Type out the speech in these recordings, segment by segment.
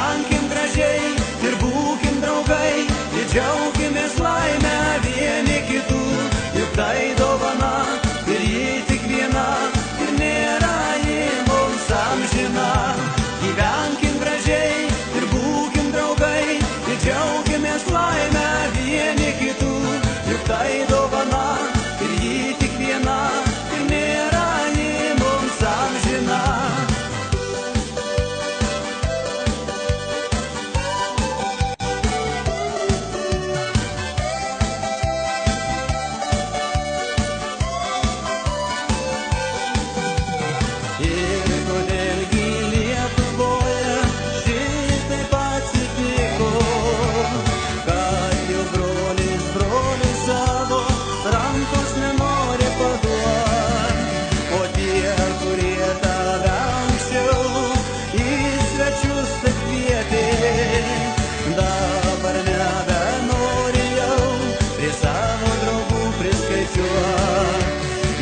Gyvenkim gražiai ir būkim draugai, ir džiaukimės laimę vieni kitų, juk tai dovana ir ji tik viena, ir nėra ji mums amžina. Gyvenkim gražiai ir būkim draugai, ir džiaukimės laimę vieni kitų, juk tai dovana ir ji tik viena, ir nėra ji mums amžina.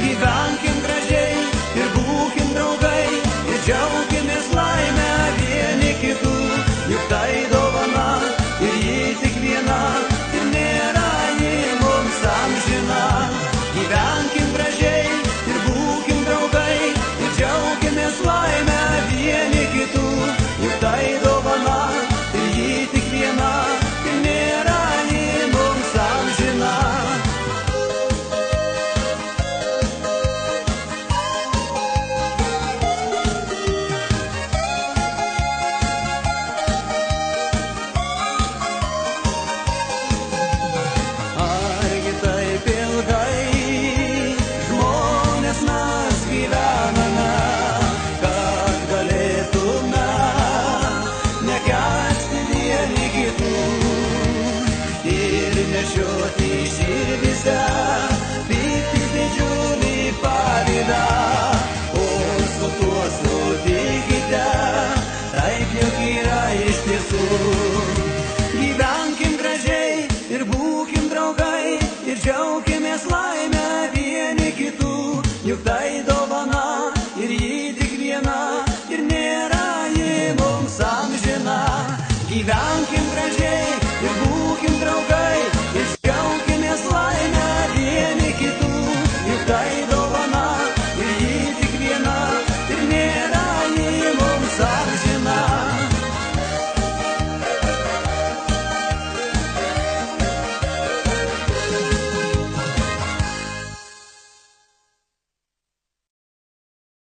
Gyvenkim gražiai ir būkim draugai, ir džiaukimės laimę vieni kitų, juk tai dovana ir ji tik viena, ir nėra ji mums amžina. Gyvenkim gražiai ir būkim draugai, ir džiaukimės laimę vieni kitų, juk tai dovana ir ji tik viena, ir nėra ji mums amžina. Nešioti širdyse pyktį didžiulį pavydą, o su tuo sutikite, taip juk yra iš tiesų.